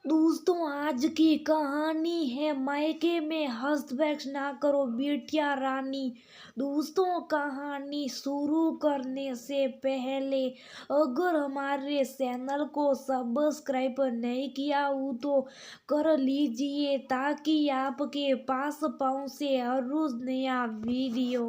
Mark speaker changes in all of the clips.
Speaker 1: दोस्तों, आज की कहानी है मायके में हस्तक्षेप ना करो बेटिया रानी। दोस्तों, कहानी शुरू करने से पहले अगर हमारे चैनल को सब्सक्राइब नहीं किया हो तो कर लीजिए ताकि आपके पास पहुंचे हर रोज नया वीडियो।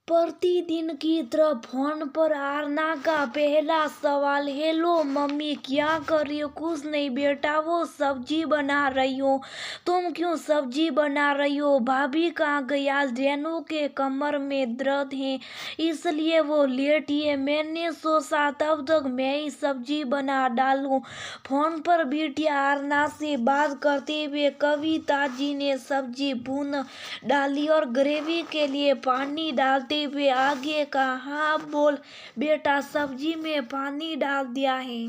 Speaker 1: प्रतिदिन की तरह फोन पर आरना का पहला सवाल, हेलो मम्मी क्या कर रही हो? कुछ नहीं बेटा, वो सब्जी बना रही हो। तुम क्यों सब्जी बना रही हो? भाभी कहाँ गई? आज रेनू के कमर में दर्द है इसलिए वो लेटी है। मैंने सोचा तब तक मैं ही सब्जी बना डालूं। फोन पर बिटिया आरना से बात करते हुए कविता जी ने सब्जी भून डाली और ग्रेवी के लिए पानी डालते हुए आगे कहा, हाँ बोल बेटा, सब्जी में पानी डाल दिया है,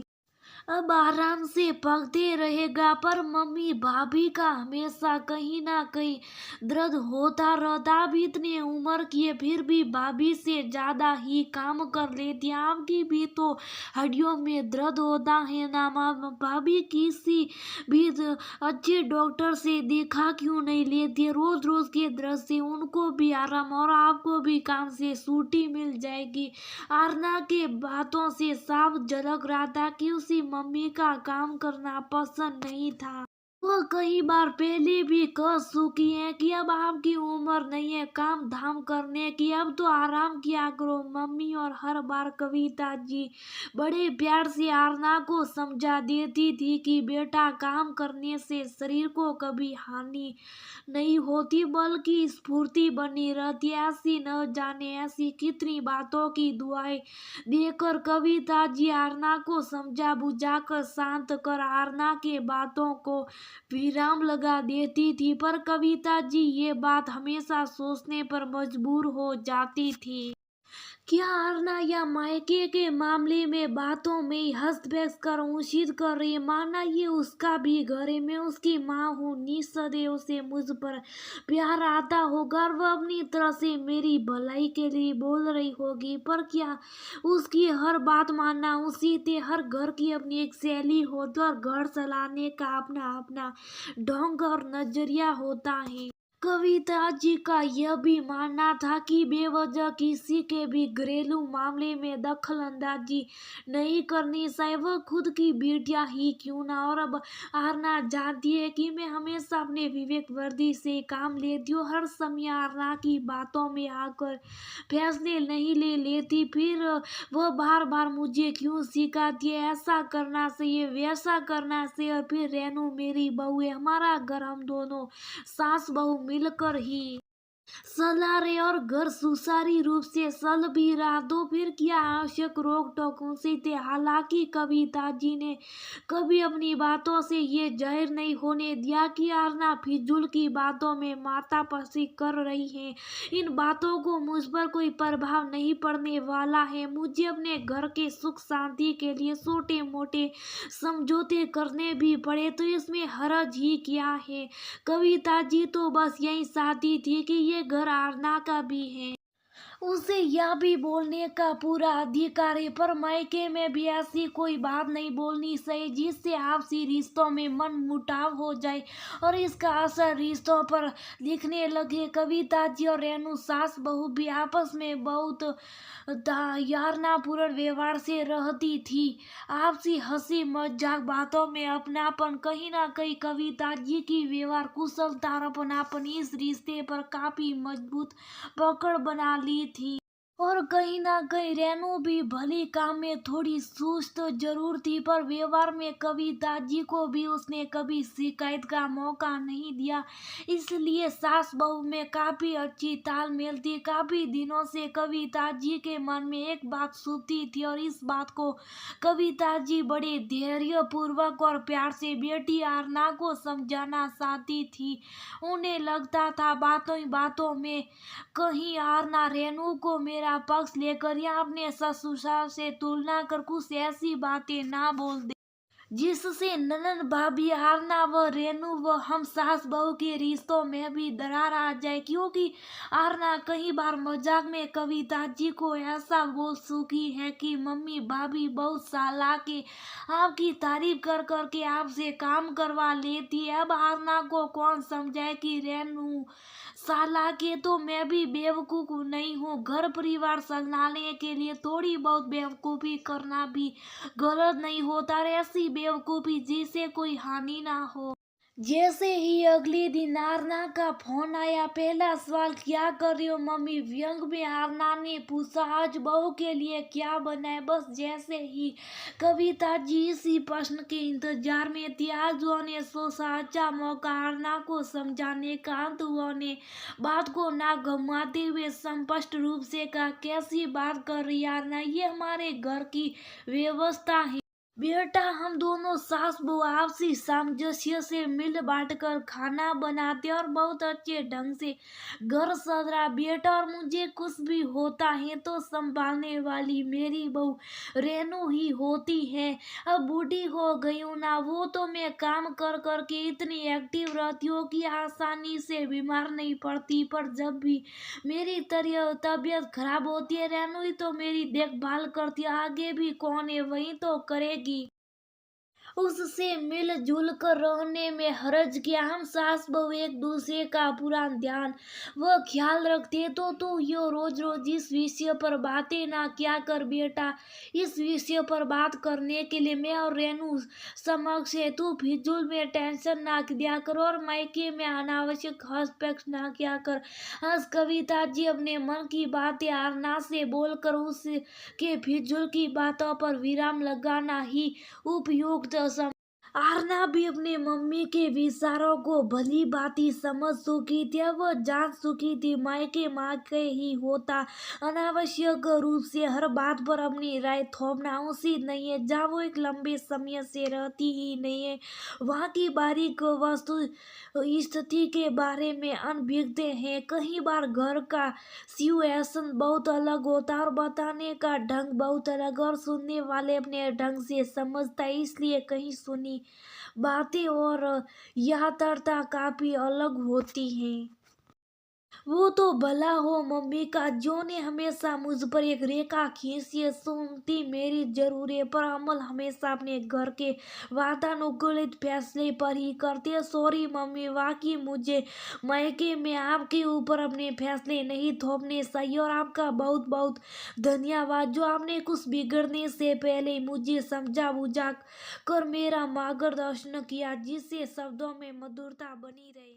Speaker 1: अब आराम से पकते रहेगा। पर मम्मी, भाभी का हमेशा कहीं ना कहीं दर्द होता रहता। अब इतने उम्र की है फिर भी भाभी से ज्यादा ही काम कर लेती है। आपकी भी तो हड्डियों में दर्द होता है ना माँ? भाभी किसी भी अच्छे डॉक्टर से दिखा क्यों नहीं लेती है? रोज रोज के दर्द से उनको भी आराम और आपको भी काम से छुट्टी मिल जाएगी। आरना के बातों से साफ झलक रहा था कि उसी मम्मी का काम करना पसंद नहीं था। वो कई बार पहले भी कह चुकी है कि अब आपकी उम्र नहीं है काम धाम करने की, अब तो आराम किया करो मम्मी। और हर बार कविता जी बड़े प्यार से आरना को समझा देती थी कि बेटा, काम करने से शरीर को कभी हानि नहीं होती बल्कि स्फूर्ति बनी रहती। ऐसी न जाने ऐसी कितनी बातों की दुआएं देकर कविता जी आरना को समझा बुझाकर शांत कर आरना के बातों को विराम लगा देती थी। पर कविता जी ये बात हमेशा सोचने पर मजबूर हो जाती थी। क्या आरना या मायके के मामले में बातों में ही हस्तक्षेप कर उचित कर रही है? माना ये उसका भी घर है, मैं उसकी माँ हूँ, निस्संदेह से मुझ पर प्यार आता होगा और वह अपनी तरह से मेरी भलाई के लिए बोल रही होगी। पर क्या उसकी हर बात मानना उचित है? हर घर की अपनी एक शैली होती है और घर चलाने का अपना अपना ढंग और नजरिया होता है। कविता जी का यह भी मानना था कि बेवजह किसी के भी घरेलू मामले में दखल अंदाजी नहीं करनी चाहिए, वह खुद की बेटियां ही क्यों ना। और अब आरना जानती है कि मैं हमेशा अपने विवेक वर्दी से काम लेती हूँ। हर समय आरना की बातों में आकर फैसले नहीं ले लेती, फिर वह बार बार मुझे क्यों सिखाती है ऐसा करना चाहिए वैसा करना चाहिए। और फिर रेनू मेरी बहू है, हमारा घर हम दोनों सास बहू मिलकर ही चला रहे और घर सुचारू रूप से चल भी रहा तो फिर क्या आवश्यक रोक टोकों से थे। हालांकि कविता जी ने कभी अपनी बातों से ये जाहिर नहीं होने दिया कि आरना फिजूल की बातों में मातापरसी कर रही है। इन बातों को मुझ पर कोई प्रभाव नहीं पड़ने वाला है। मुझे अपने घर के सुख शांति के लिए छोटे मोटे समझौते करने भी पड़े तो इसमें हरज ही क्या है? कविता जी तो बस यही चाहती थी कि ये घर आरना का भी है, उसे यह भी बोलने का पूरा अधिकार है। पर मायके में भी ऐसी कोई बात नहीं बोलनी चाहिए जिससे आपसी रिश्तों में मन मुटाव हो जाए और इसका असर रिश्तों पर दिखने लगे। कविता जी और रेनू सास बहू भी आपस में बहुत यारनापूर्ण व्यवहार से रहती थी। आपसी हंसी मजाक बातों में अपनापन, कहीं ना कहीं कविता जी की व्यवहार कुशलता और अपनापन इस रिश्ते पर काफी मजबूत पकड़ बना ली थी। और कहीं ना कहीं रेनू भी भली काम में थोड़ी सुस्त जरूर थी, पर व्यवहार में कविता जी को भी उसने कभी शिकायत का मौका नहीं दिया। इसलिए सास बहू में काफी अच्छी तालमेल थी। काफी दिनों से कविता जी के मन में एक बात छुपती थी और इस बात को कविता जी बड़े धैर्य पूर्वक और प्यार से बेटी आरना को समझाना चाहती थी। उन्हें लगता था बातों ही बातों में कहीं आरना रेनू को मेरा पक्ष लेकर या अपने ससुराल से तुलना कर कुछ ऐसी बातें ना बोल दे जिससे ननद भाभी आरना व रेनू व हम सास बहू के रिश्तों में भी दरार आ जाए, क्योंकि आरना कई बार मजाक में कविता जी को ऐसा बोल चुकी है कि मम्मी भाभी बहुत चालाक है, आपकी तारीफ कर कर के आपसे काम करवा लेती है। अब आरना को कौन समझाए कि रेनू चालाक है तो मैं भी बेवकूफ नहीं हूँ। घर परिवार संभालने के लिए थोड़ी बहुत बेवकूफी करना भी गलत नहीं होता रे, ऐसी बेवकूफी जिसे कोई हानि ना हो। जैसे ही अगले दिन आरना का फोन आया, पहला सवाल क्या कर रही हो मम्मी, व्यंग में आरना ने पूछा। आज बहू के लिए क्या बनाए। बस जैसे ही कविता जी इसी प्रश्न के इंतजार में थी, आज उन्होंने सोचा अच्छा मौका आरना को समझाने का। अंत उन्होंने बात को ना घुमाते हुए स्पष्ट रूप से कहा, कैसी बात कर रही है आरना, ये हमारे घर की व्यवस्था है बेटा, हम दोनों सास बहू आपसी सामंजस्य से मिल बांट कर खाना बनाते और बहुत अच्छे ढंग से घर सजा बेटा। और मुझे कुछ भी होता है तो संभालने वाली मेरी बहू रेनू ही होती है। अब बूढ़ी हो गई हूँ ना, वो तो मैं काम कर कर के इतनी एक्टिव रहती हूँ कि आसानी से बीमार नहीं पड़ती, पर जब भी मेरी तबीयत खराब होती है रेनू ही तो मेरी देखभाल करती है, आगे भी कौन है वही तो करेगी। उससे मिलजुल कर रहने में हर्ज क्या, हम सास बहू एक दूसरे का पूरा ध्यान व ख्याल रखते। तो तू यो रोज रोज इस विषय पर बातें ना क्या कर बेटा, इस विषय पर बात करने के लिए मैं और रेनू समक्ष है। तू फिजूल में टेंशन ना दिया कर और मायके में अनावश्यक हस्तक्षेप ना किया कर। आज कविता जी अपने मन की बातें आरना से बोलकर उसके फिजूल की बातों पर विराम लगाना ही उपयुक्त आरना भी अपने मम्मी के विचारों को भली भांति समझ चुकी थी। वह जान चुकी थी मायके मायके ही होता, अनावश्यक रूप से हर बात पर अपनी राय थोपना उचित नहीं है। जहाँ वो एक लंबे समय से रहती ही नहीं है, वहाँ की बारीक वस्तु स्थिति के बारे में अनभिज्ञ है। कई बार घर का सिचुएशन बहुत अलग होता है और बताने का ढंग बहुत अलग, और सुनने वाले अपने ढंग से समझता है, इसलिए कहीं सुनी बातें और यथार्थता काफी अलग होती हैं। वो तो भला हो मम्मी का, जो ने हमेशा मुझ पर एक रेखा खींची है, सुनती मेरी जरूर है, पर अमल हमेशा अपने घर के वातानुकूलित फैसले पर ही करती है। सॉरी मम्मी, वाकई मुझे मायके में आपके ऊपर अपने फैसले नहीं थोपने चाहिए, और आपका बहुत बहुत धन्यवाद जो आपने कुछ बिगड़ने से पहले मुझे समझा बुझा कर मेरा मार्गदर्शन किया, जिससे शब्दों में मधुरता बनी रहे।